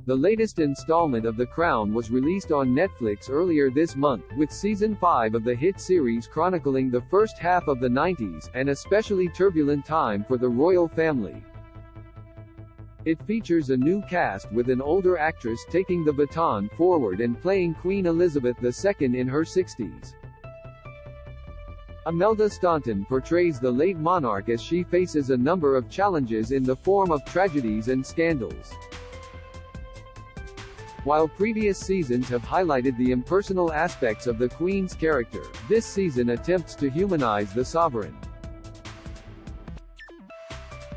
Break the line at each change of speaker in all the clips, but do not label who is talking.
The latest installment of The Crown was released on Netflix earlier this month, with Season 5 of the hit series chronicling the first half of the 90s, an especially turbulent time for the royal family. It features a new cast with an older actress taking the baton forward and playing Queen Elizabeth II in her 60s. Imelda Staunton portrays the late monarch as she faces a number of challenges in the form of tragedies and scandals. While previous seasons have highlighted the impersonal aspects of the Queen's character, this season attempts to humanize the sovereign.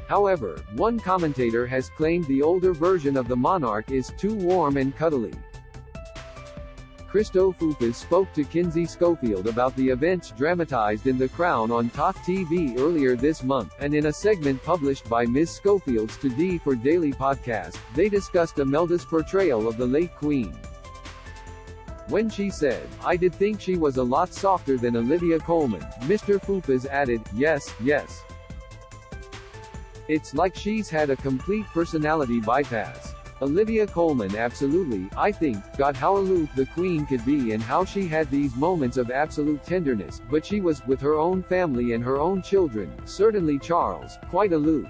However, one commentator has claimed the older version of the monarch is too warm and cuddly. Christophe spoke to Kinsey Schofield about the events dramatized in The Crown on Talk TV earlier this month, and in a segment published by Ms. Schofield's Today for Daily podcast, they discussed Imelda's portrayal of the late Queen. When she said, "I did think she was a lot softer than Olivia Colman," Mr. Fupas added, yes. It's like she's had a complete personality bypass. Olivia Colman absolutely, I think, got how aloof the Queen could be and how she had these moments of absolute tenderness, but she was, with her own family and her own children, certainly Charles, quite aloof.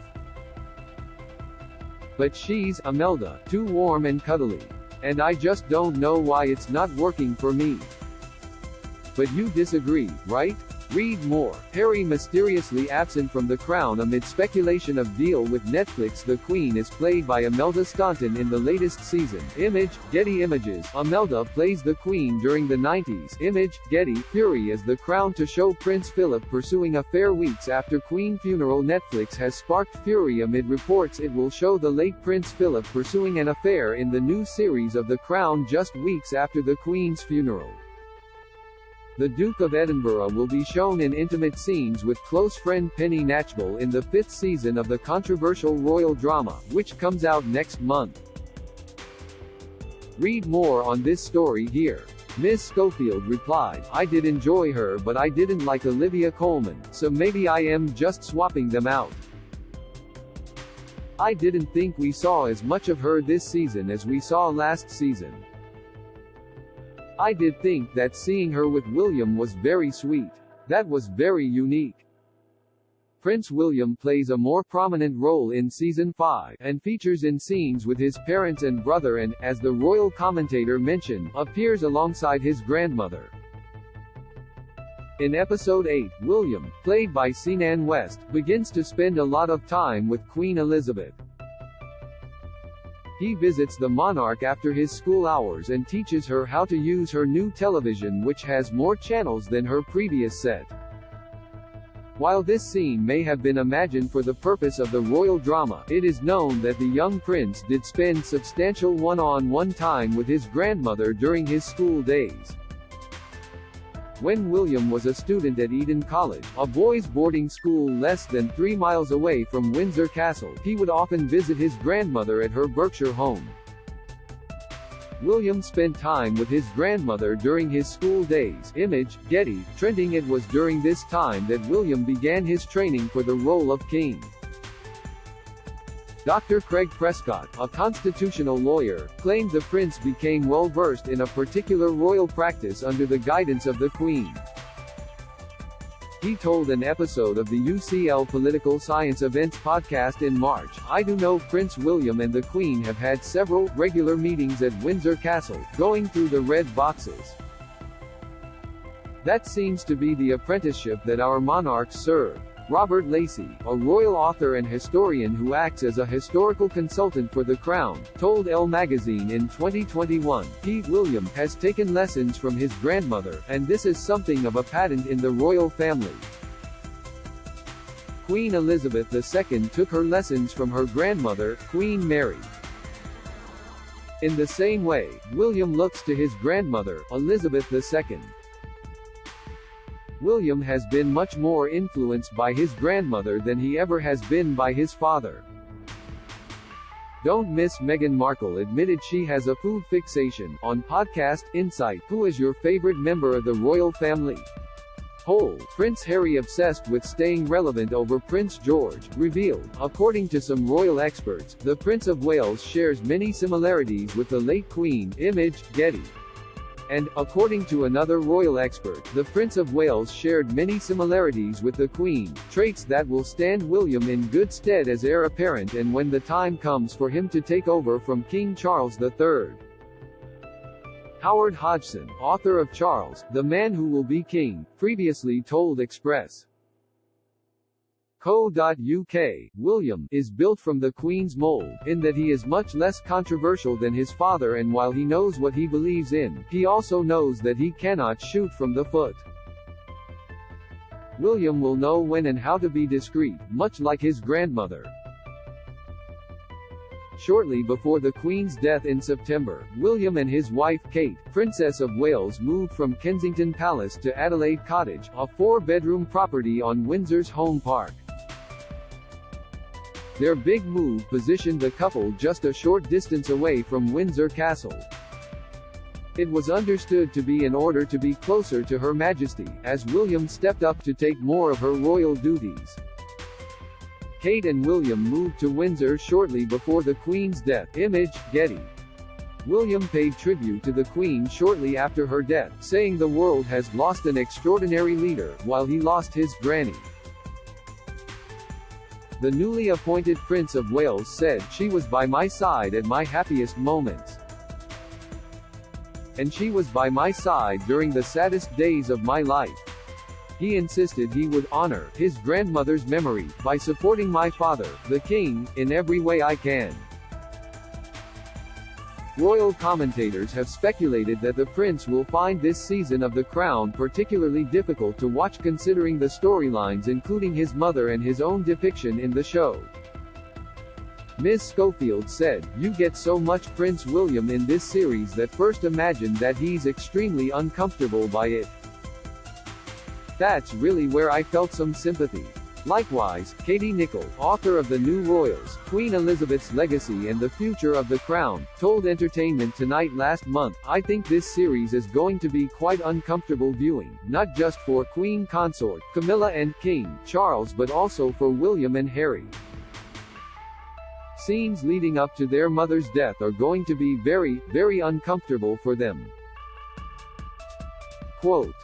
But she's, Imelda, too warm and cuddly. And I just don't know why it's not working for me. But you disagree, right? Read more. Harry mysteriously absent from The Crown amid speculation of deal with Netflix. The Queen is played by Imelda Staunton in the latest season. Image, Getty Images. Imelda plays the Queen during the 90s. Image, Getty. Fury as The Crown to show Prince Philip pursuing affair weeks after Queen funeral. Netflix has sparked fury amid reports it will show the late Prince Philip pursuing an affair in the new series of The Crown just weeks after the Queen's funeral. The Duke of Edinburgh will be shown in intimate scenes with close friend Penny Knatchbull in the 5th season of the controversial royal drama, which comes out next month. Read more on this story here. Ms. Schofield replied, "I did enjoy her, but I didn't like Olivia Colman, so maybe I am just swapping them out. I didn't think we saw as much of her this season as we saw last season. I did think that seeing her with William was very sweet. That was very unique." Prince William plays a more prominent role in Season 5, and features in scenes with his parents and brother and, as the royal commentator mentioned, appears alongside his grandmother. In Episode 8, William, played by Senan West, begins to spend a lot of time with Queen Elizabeth. He visits the monarch after his school hours and teaches her how to use her new television, which has more channels than her previous set. While this scene may have been imagined for the purpose of the royal drama, it is known that the young prince did spend substantial one-on-one time with his grandmother during his school days. When William was a student at Eton College, a boys' boarding school less than 3 miles away from Windsor Castle, he would often visit his grandmother at her Berkshire home. William spent time with his grandmother during his school days. Image, Getty. Trending. It was during this time that William began his training for the role of king. Dr. Craig Prescott, a constitutional lawyer, claimed the prince became well-versed in a particular royal practice under the guidance of the Queen. He told an episode of the UCL Political Science Events podcast in March, "I do know Prince William and the Queen have had several, regular meetings at Windsor Castle, going through the red boxes. That seems to be the apprenticeship that our monarchs serve." Robert Lacey, a royal author and historian who acts as a historical consultant for The Crown, told Elle magazine in 2021, "Pete William has taken lessons from his grandmother, and this is something of a pattern in the royal family." Queen Elizabeth II took her lessons from her grandmother, Queen Mary. In the same way, William looks to his grandmother, Elizabeth II. William has been much more influenced by his grandmother than he ever has been by his father. Don't miss Meghan Markle admitted she has a food fixation, on podcast Insight. Who is your favorite member of the royal family? Whole, Prince Harry obsessed with staying relevant over Prince George, revealed. According to some royal experts, the Prince of Wales shares many similarities with the late Queen, Image, Getty. And, according to another royal expert, the Prince of Wales shared many similarities with the Queen, traits that will stand William in good stead as heir apparent and when the time comes for him to take over from King Charles III. Howard Hodgson, author of Charles, the Man Who Will Be King, previously told Express. Co.uk, William is built from the Queen's mold, in that he is much less controversial than his father, and while he knows what he believes in, he also knows that he cannot shoot from the foot. William will know when and how to be discreet, much like his grandmother. Shortly before the Queen's death in September, William and his wife Kate, Princess of Wales, moved from Kensington Palace to Adelaide Cottage, a 4-bedroom property on Windsor's Home Park. Their big move positioned the couple just a short distance away from Windsor Castle. It was understood to be in order to be closer to Her Majesty, as William stepped up to take more of her royal duties. Kate and William moved to Windsor shortly before the Queen's death. Image, Getty. William paid tribute to the Queen shortly after her death, saying the world has lost an extraordinary leader, while he lost his granny. The newly appointed Prince of Wales said, "She was by my side at my happiest moments. And she was by my side during the saddest days of my life." He insisted he would honor his grandmother's memory by supporting my father, the King, in every way I can. Royal commentators have speculated that the prince will find this season of The Crown particularly difficult to watch considering the storylines including his mother and his own depiction in the show. Ms. Schofield said, "You get so much Prince William in this series that first imagine that he's extremely uncomfortable by it. That's really where I felt some sympathy." Likewise, Katie Nicholl, author of The New Royals, Queen Elizabeth's Legacy and the Future of the Crown, told Entertainment Tonight last month, "I think this series is going to be quite uncomfortable viewing, not just for Queen Consort, Camilla and King Charles but also for William and Harry. Scenes leading up to their mother's death are going to be very, very uncomfortable for them." Quote,